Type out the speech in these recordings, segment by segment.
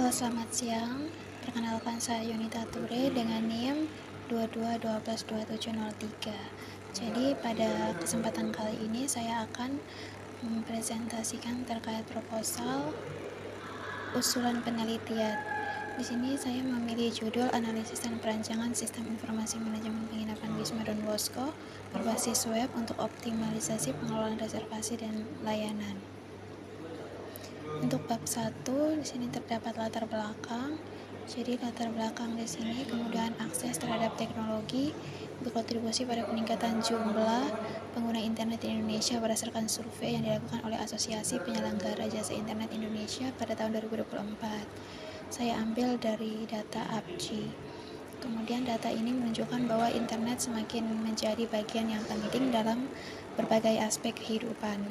Halo, selamat siang. Perkenalkan, saya Yunita Ture dengan NIM 22122703. Jadi pada kesempatan kali ini saya akan mempresentasikan terkait proposal usulan penelitian. Di sini saya memilih judul analisis dan perancangan sistem informasi manajemen penginapan Wisma Don Bosco berbasis web untuk optimalisasi pengelolaan reservasi dan layanan. Untuk bab 1 di sini terdapat latar belakang. Jadi latar belakang di sini kemudahan akses terhadap teknologi berkontribusi pada peningkatan jumlah pengguna internet di Indonesia berdasarkan survei yang dilakukan oleh Asosiasi Penyelenggara Jasa Internet Indonesia pada tahun 2024. Saya ambil dari data APJI. Kemudian data ini menunjukkan bahwa internet semakin menjadi bagian yang penting dalam berbagai aspek kehidupan,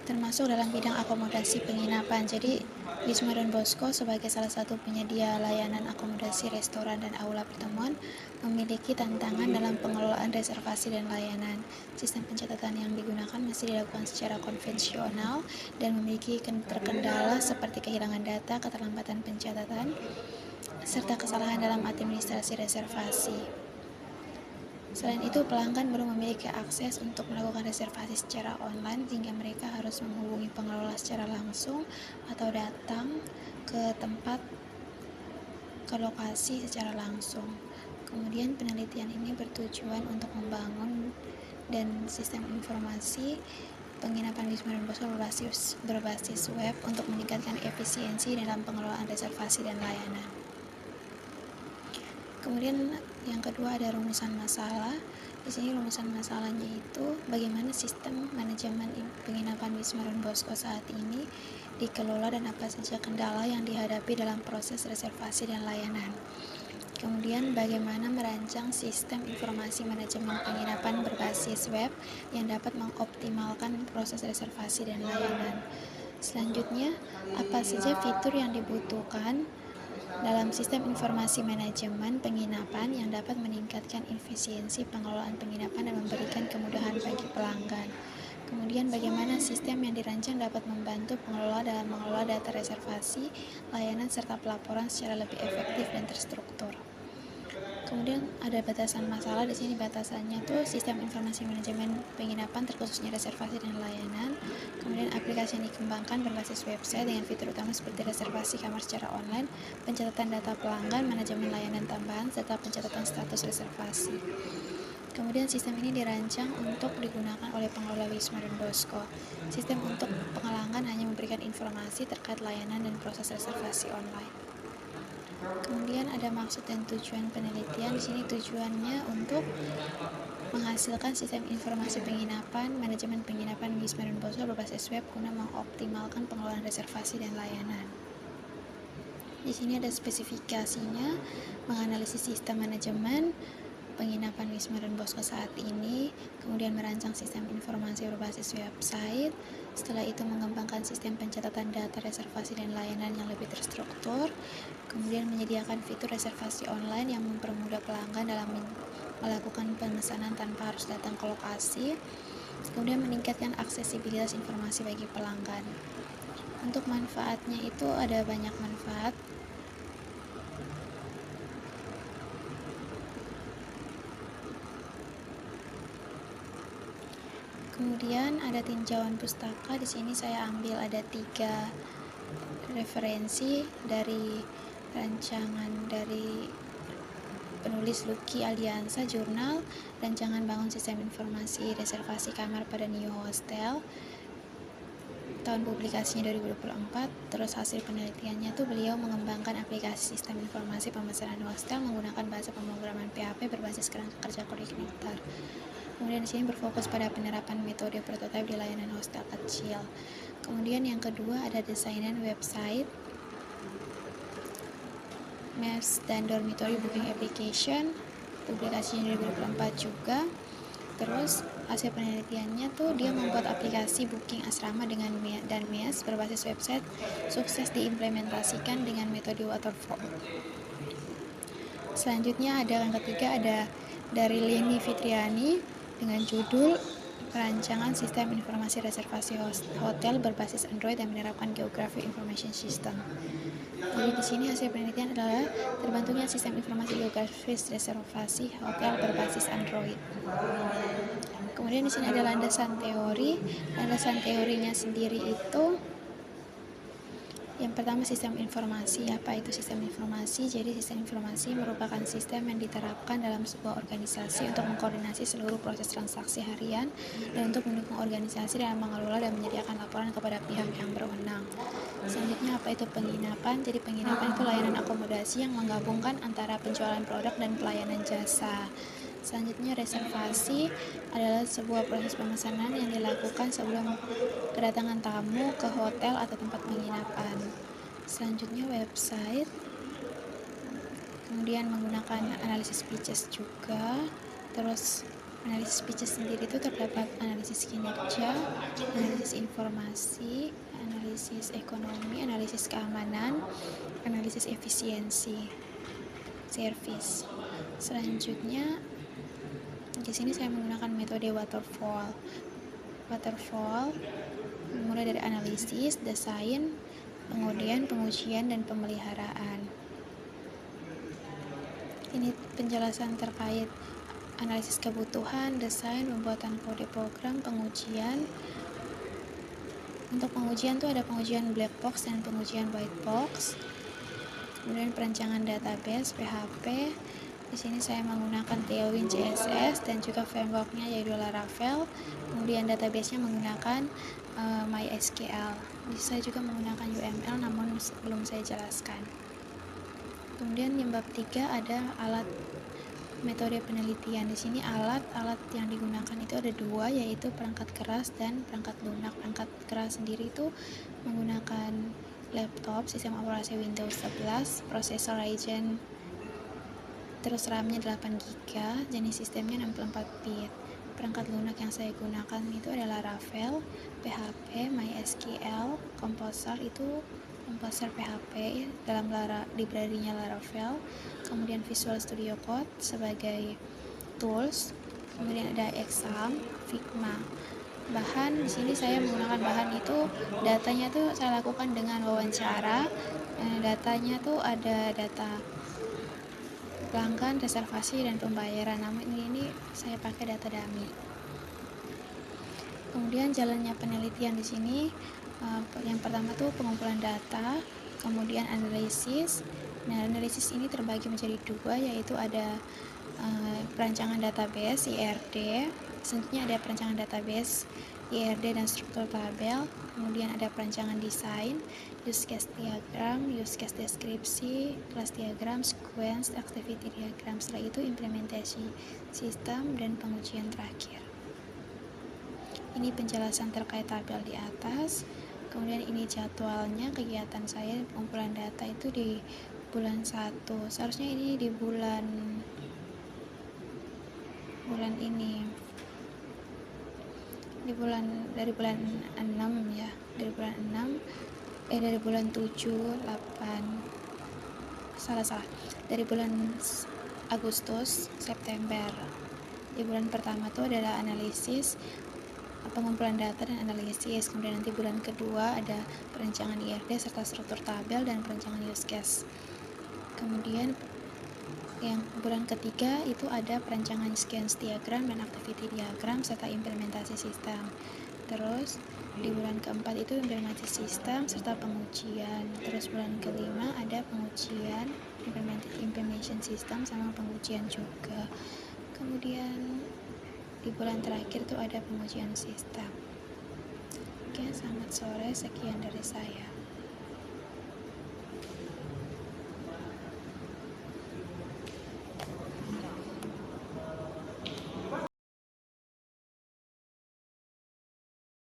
termasuk dalam bidang akomodasi penginapan. Jadi Wisma Don Bosco sebagai salah satu penyedia layanan akomodasi, restoran, dan aula pertemuan memiliki tantangan dalam pengelolaan reservasi dan layanan. Sistem pencatatan yang digunakan masih dilakukan secara konvensional dan memiliki terkendala seperti kehilangan data, keterlambatan pencatatan, serta kesalahan dalam administrasi reservasi. Selain itu, pelanggan belum memiliki akses untuk melakukan reservasi secara online sehingga mereka harus menghubungi pengelola secara langsung atau datang ke lokasi secara langsung. Kemudian penelitian ini bertujuan untuk membangun dan sistem informasi penginapan Wisma Don Bosco berbasis web untuk meningkatkan efisiensi dalam pengelolaan reservasi dan layanan. Kemudian yang kedua ada rumusan masalah. Di sini rumusan masalahnya itu bagaimana sistem manajemen penginapan Wisma Don Bosco saat ini dikelola dan apa saja kendala yang dihadapi dalam proses reservasi dan layanan. Kemudian bagaimana merancang sistem informasi manajemen penginapan berbasis web yang dapat mengoptimalkan proses reservasi dan layanan. Selanjutnya, apa saja fitur yang dibutuhkan dalam sistem informasi manajemen penginapan yang dapat meningkatkan efisiensi pengelolaan penginapan dan memberikan kemudahan bagi pelanggan. Kemudian bagaimana sistem yang dirancang dapat membantu pengelola dalam mengelola data reservasi, layanan, serta pelaporan secara lebih efektif dan terstruktur. Kemudian ada batasan masalah. Di sini batasannya tuh sistem informasi manajemen penginapan terkhususnya reservasi dan layanan. Kemudian aplikasi yang dikembangkan berbasis website dengan fitur utama seperti reservasi kamar secara online, pencatatan data pelanggan, manajemen layanan tambahan, serta pencatatan status reservasi. Kemudian sistem ini dirancang untuk digunakan oleh pengelola Wisma Don Bosco. Sistem untuk pelanggan hanya memberikan informasi terkait layanan dan proses reservasi online. Kemudian ada maksud dan tujuan penelitian. Di sini tujuannya untuk menghasilkan sistem informasi penginapan, manajemen penginapan Wisma Don Bosco berbasis web guna mengoptimalkan pengelolaan reservasi dan layanan. Di sini ada spesifikasinya, menganalisis sistem manajemen penginapan Wisma Don Bosco saat ini, kemudian merancang sistem informasi berbasis website, setelah itu mengembangkan sistem pencatatan data reservasi dan layanan yang lebih terstruktur, kemudian menyediakan fitur reservasi online yang mempermudah pelanggan dalam melakukan pemesanan tanpa harus datang ke lokasi, kemudian meningkatkan aksesibilitas informasi bagi pelanggan. Untuk manfaatnya itu ada banyak manfaat. Kemudian ada tinjauan pustaka. Di sini saya ambil ada 3 referensi dari rancangan dari penulis Lucky Aliansa, jurnal rancangan bangun sistem informasi reservasi kamar pada New Hostel, tahun publikasinya 2024. Terus hasil penelitiannya tuh beliau mengembangkan aplikasi sistem informasi pemesanan hostel menggunakan bahasa pemrograman PHP berbasis kerangka kerja konektor. Kemudian di sini berfokus pada penerapan metode prototipe di layanan hostel kecil. Kemudian yang kedua ada desainan website, maps, dan dormitory booking application, publikasinya 2024 juga. Terus hasil penelitiannya tuh dia membuat aplikasi booking asrama dan mes berbasis website sukses diimplementasikan dengan metode waterfall. Selanjutnya ada yang ketiga, ada dari Leni Fitriani dengan judul perancangan sistem informasi reservasi hotel berbasis Android dan menerapkan Geographic Information System. Jadi di sini hasil penelitian adalah terbentuknya sistem informasi geografis reservasi hotel berbasis Android. Kemudian di sini ada landasan teori. Landasan teorinya sendiri itu yang pertama sistem informasi. Apa itu sistem informasi? Jadi sistem informasi merupakan sistem yang diterapkan dalam sebuah organisasi untuk mengkoordinasi seluruh proses transaksi harian dan untuk mendukung organisasi dalam mengelola dan menyediakan laporan kepada pihak yang berwenang. Selanjutnya apa itu penginapan? Jadi penginapan itu layanan akomodasi yang menggabungkan antara penjualan produk dan pelayanan jasa. Selanjutnya reservasi adalah sebuah proses pemesanan yang dilakukan sebelum kedatangan tamu ke hotel atau tempat penginapan. Selanjutnya website, kemudian menggunakan analisis pitches juga. Terus analisis pitches sendiri itu terdapat analisis kinerja, analisis informasi, analisis ekonomi, analisis keamanan, analisis efisiensi, service. Selanjutnya di sini saya menggunakan metode waterfall. Waterfall mulai dari analisis, desain, kemudian pengujian dan pemeliharaan. Ini penjelasan terkait analisis kebutuhan, desain, pembuatan kode program, pengujian. Untuk pengujian tuh ada pengujian black box dan pengujian white box. Kemudian perancangan database PHP. Di sini saya menggunakan Tailwind CSS dan juga frameworknya yaitu Laravel. Kemudian database-nya menggunakan MySQL. Saya juga menggunakan UML namun belum saya jelaskan. Kemudian yang bab 3 ada alat metode penelitian. Di sini alat yang digunakan itu ada dua, yaitu perangkat keras dan perangkat lunak. Perangkat keras sendiri itu menggunakan laptop, sistem operasi Windows 11, prosesor Ryzen, terus RAM-nya 8GB, jenis sistemnya 64 bit. Perangkat lunak yang saya gunakan itu adalah Laravel, PHP, MySQL, Composer itu Composer PHP dalam library-nya Laravel, kemudian Visual Studio Code sebagai tools, kemudian ada Exam, Figma. Bahan di sini saya menggunakan bahan itu datanya tuh saya lakukan dengan wawancara. Datanya tuh ada data pelanggan, reservasi, dan pembayaran. Namun ini saya pakai data dummy. Kemudian jalannya penelitian di sini yang pertama tuh pengumpulan data, kemudian analisis. Nah, analisis ini terbagi menjadi dua, yaitu ada perancangan database IRD. Selanjutnya ada perancangan database IRD dan struktur tabel. Kemudian ada perancangan desain, use case diagram, use case deskripsi, kelas diagram, sequence, activity diagram. Setelah itu implementasi sistem dan pengujian terakhir. Ini penjelasan terkait tabel di atas. Kemudian ini jadwalnya kegiatan saya pengumpulan data itu di bulan 1. Seharusnya ini di bulan ini. Dari bulan 6 ya. Dari bulan 6 dari bulan 7, 8. Salah. Dari bulan Agustus, September. Di bulan pertama itu adalah analisis, pengumpulan data dan analisis. Kemudian nanti bulan kedua ada perancangan IRD serta struktur tabel dan perancangan use case. Kemudian yang bulan ketiga itu ada perancangan sequence diagram dan activity diagram serta implementasi sistem. Terus di bulan keempat itu implementasi sistem serta pengujian. Terus bulan kelima ada pengujian, implementation system sama pengujian juga. Kemudian di bulan terakhir itu ada pengujian sistem. Oke, selamat sore, sekian dari saya.